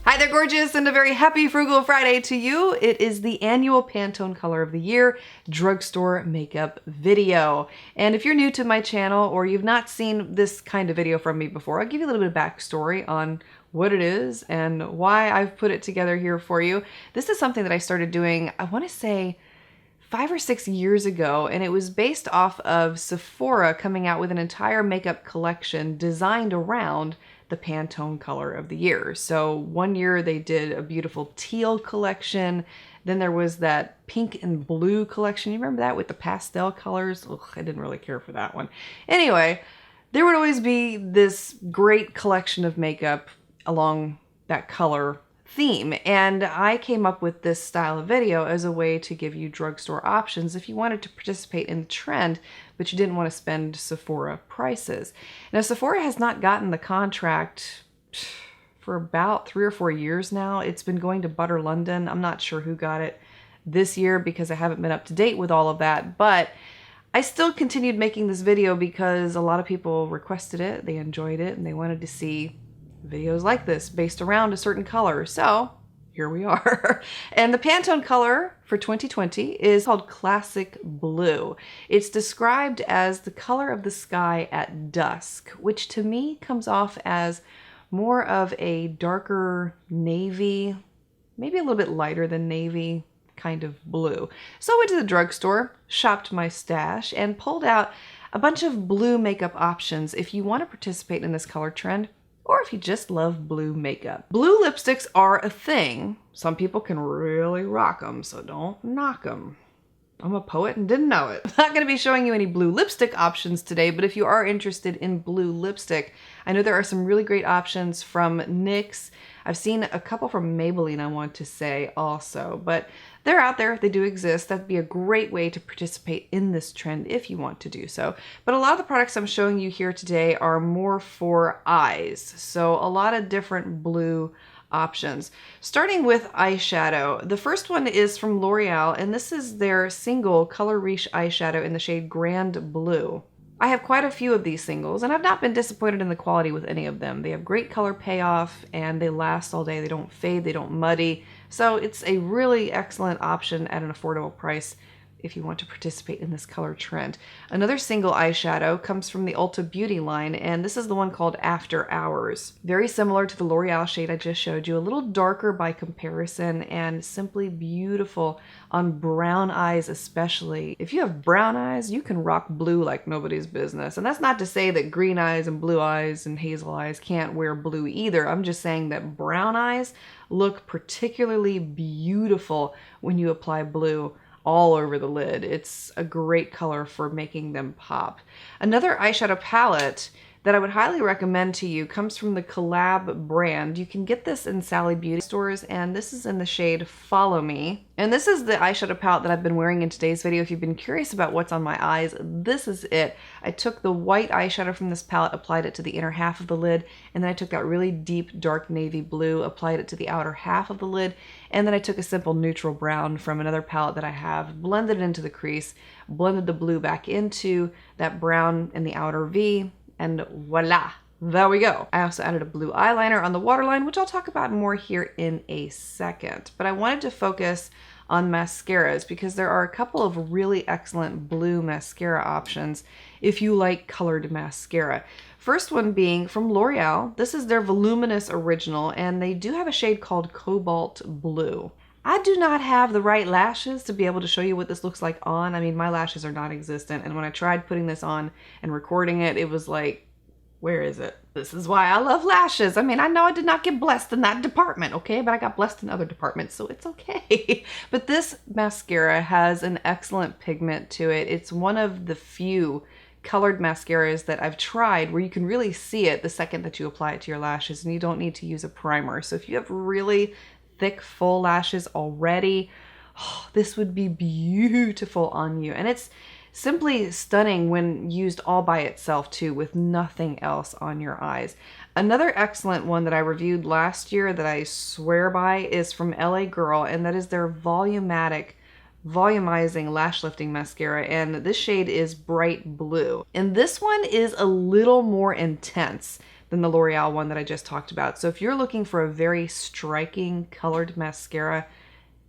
Hi there, gorgeous, and a very happy Frugal Friday to you. It is the annual Pantone Color of the Year drugstore makeup video. And if you're new to my channel or you've not seen this kind of video from me before, I'll give you a little bit of backstory on what it is and why I've put it together here for you. This is something that I started doing, I want to say 5 or 6 years ago, and it was based off of Sephora coming out with an entire makeup collection designed around the Pantone Color of the Year. So one year they did a beautiful teal collection. Then there was that pink and blue collection. You remember that with the pastel colors? Ugh, I didn't really care for that one. Anyway, there would always be this great collection of makeup along that color theme, and I came up with this style of video as a way to give you drugstore options if you wanted to participate in the trend but you didn't want to spend Sephora prices. Now, Sephora has not gotten the contract for about 3 or 4 years now. It's been going to Butter London. I'm not sure who got it this year because I haven't been up to date with all of that, but I still continued making this video because a lot of people requested it, they enjoyed it, and they wanted to see videos like this based around a certain color. So here we are. And the Pantone color for 2020 is called Classic Blue. It's described as the color of the sky at dusk, which to me comes off as more of a darker navy, maybe a little bit lighter than navy kind of blue. So I went to the drugstore, shopped my stash, and pulled out a bunch of blue makeup options if you want to participate in this color trend, or if you just love blue makeup. Blue lipsticks are a thing. Some people can really rock them, so don't knock them. I'm a poet and didn't know it. I'm not going to be showing you any blue lipstick options today, but if you are interested in blue lipstick, I know there are some really great options from NYX. I've seen a couple from Maybelline, I want to say also, but they're out there, they do exist. That'd be a great way to participate in this trend if you want to do so. But a lot of the products I'm showing you here today are more for eyes, so a lot of different blue options. Starting with eyeshadow, the first one is from L'Oreal, and this is their single Color Riche eyeshadow in the shade Grand Blue. I have quite a few of these singles, and I've not been disappointed in the quality with any of them. They have great color payoff, and they last all day. They don't fade, they don't muddy. So it's a really excellent option at an affordable price if you want to participate in this color trend. Another single eyeshadow comes from the Ulta Beauty line, and this is the one called After Hours. Very similar to the L'Oreal shade I just showed you, a little darker by comparison, and simply beautiful on brown eyes especially. If you have brown eyes, you can rock blue like nobody's business. And that's not to say that green eyes and blue eyes and hazel eyes can't wear blue either. I'm just saying that brown eyes look particularly beautiful when you apply blue all over the lid. It's a great color for making them pop. Another eyeshadow palette that I would highly recommend to you comes from the Collab brand. You can get this in Sally Beauty stores, and this is in the shade Follow Me. And this is the eyeshadow palette that I've been wearing in today's video. If you've been curious about what's on my eyes, this is it. I took the white eyeshadow from this palette, applied it to the inner half of the lid, and then I took that really deep dark navy blue, applied it to the outer half of the lid, and then I took a simple neutral brown from another palette that I have, blended it into the crease, blended the blue back into that brown in the outer V, and voila, there we go. I also added a blue eyeliner on the waterline, which I'll talk about more here in a second. But I wanted to focus on mascaras because there are a couple of really excellent blue mascara options if you like colored mascara. First one being from L'Oreal. This is their Voluminous Original, and they do have a shade called Cobalt Blue. I do not have the right lashes to be able to show you what this looks like on. I mean, my lashes are non-existent, and when I tried putting this on and recording it, it was like, where is it? This is why I love lashes. I mean, I know I did not get blessed in that department, okay? But I got blessed in other departments, so it's okay. But this mascara has an excellent pigment to it. It's one of the few colored mascaras that I've tried where you can really see it the second that you apply it to your lashes, and you don't need to use a primer. So if you have really thick, full lashes already, oh, this would be beautiful on you. And it's simply stunning when used all by itself too, with nothing else on your eyes. Another excellent one that I reviewed last year that I swear by is from LA Girl, and that is their Volumatic volumizing lash lifting mascara, and this shade is Bright Blue. And this one is a little more intense than the L'Oreal one that I just talked about. So if you're looking for a very striking colored mascara,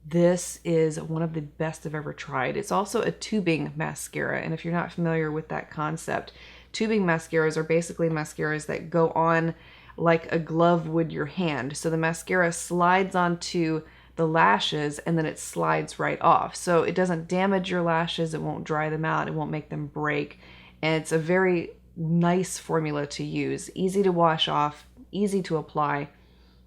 this is one of the best I've ever tried. It's also a tubing mascara, and if you're not familiar with that concept, tubing mascaras are basically mascaras that go on like a glove would your hand. So the mascara slides onto the lashes and then it slides right off. So it doesn't damage your lashes, it won't dry them out, it won't make them break. And it's a very nice formula to use. Easy to wash off, easy to apply.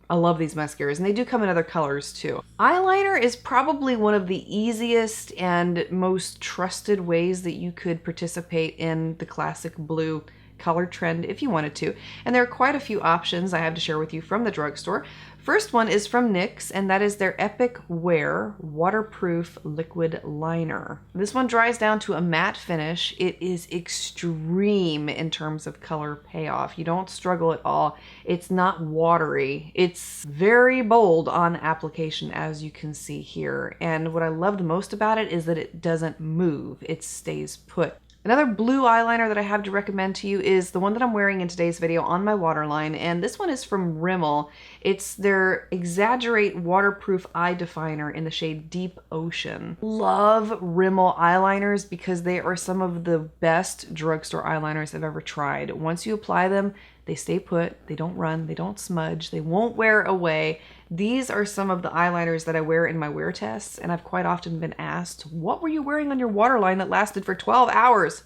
I love these mascaras, and they do come in other colors too. Eyeliner is probably one of the easiest and most trusted ways that you could participate in the classic blue color trend if you wanted to. And there are quite a few options I have to share with you from the drugstore. First one is from NYX, and that is their Epic Wear Waterproof Liquid Liner. This one dries down to a matte finish. It is extreme in terms of color payoff. You don't struggle at all. It's not watery. It's very bold on application, as you can see here. And what I love the most about it is that it doesn't move. It stays put. Another blue eyeliner that I have to recommend to you is the one that I'm wearing in today's video on my waterline, and this one is from Rimmel. It's their Exaggerate Waterproof Eye Definer in the shade Deep Ocean. Love Rimmel eyeliners because they are some of the best drugstore eyeliners I've ever tried. Once you apply them, they stay put, they don't run, they don't smudge, they won't wear away. These are some of the eyeliners that I wear in my wear tests, and I've quite often been asked, what were you wearing on your waterline that lasted for 12 hours?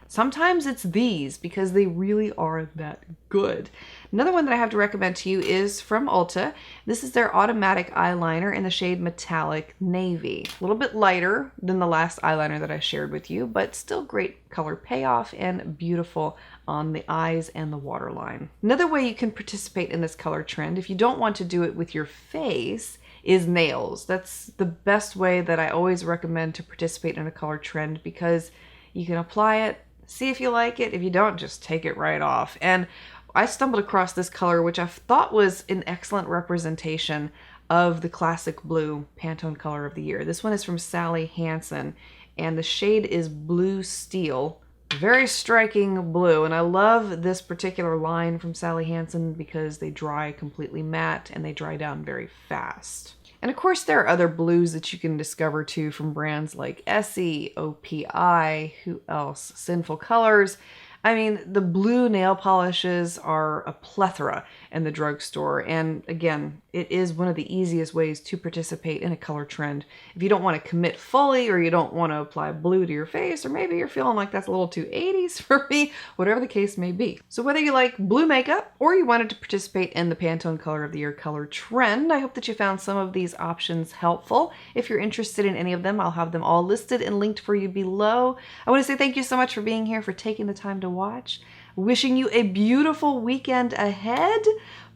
Sometimes it's these because they really are that good. Another one that I have to recommend to you is from Ulta. This is their automatic eyeliner in the shade Metallic Navy. A little bit lighter than the last eyeliner that I shared with you, but still great color payoff and beautiful on the eyes and the waterline. Another way you can participate in this color trend, if you don't want to do it with your face, is nails. That's the best way that I always recommend to participate in a color trend because you can apply it, see if you like it. If you don't, just take it right off. And I stumbled across this color, which I thought was an excellent representation of the classic blue Pantone color of the year. This one is from Sally Hansen, and the shade is Blue Steel. Very striking blue, and I love this particular line from Sally Hansen because they dry completely matte and they dry down very fast. And of course there are other blues that you can discover too from brands like Essie, OPI, who else? Sinful Colors. I mean, the blue nail polishes are a plethora in the drugstore, and again, it is one of the easiest ways to participate in a color trend. If you don't want to commit fully, or you don't want to apply blue to your face, or maybe you're feeling like that's a little too 80s for me, whatever the case may be. So whether you like blue makeup, or you wanted to participate in the Pantone Color of the Year color trend, I hope that you found some of these options helpful. If you're interested in any of them, I'll have them all listed and linked for you below. I want to say thank you so much for being here, for taking the time to watch. Wishing you a beautiful weekend ahead.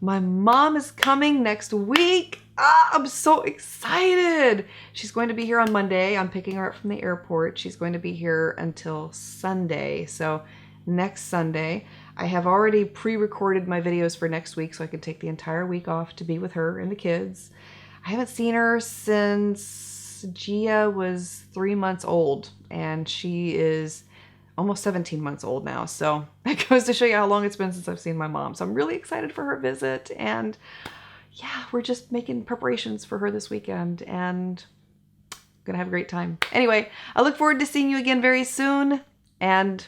My mom is coming next week. I'm so excited. She's going to be here on Monday. I'm picking her up from the airport. She's going to be here until Sunday. So next Sunday, I have already pre-recorded my videos for next week so I can take the entire week off to be with her and the kids. I haven't seen her since Gia was 3 months old, and she is almost 17 months old now. So that goes to show you how long it's been since I've seen my mom. So I'm really excited for her visit, and yeah, we're just making preparations for her this weekend and gonna have a great time. Anyway, I look forward to seeing you again very soon, and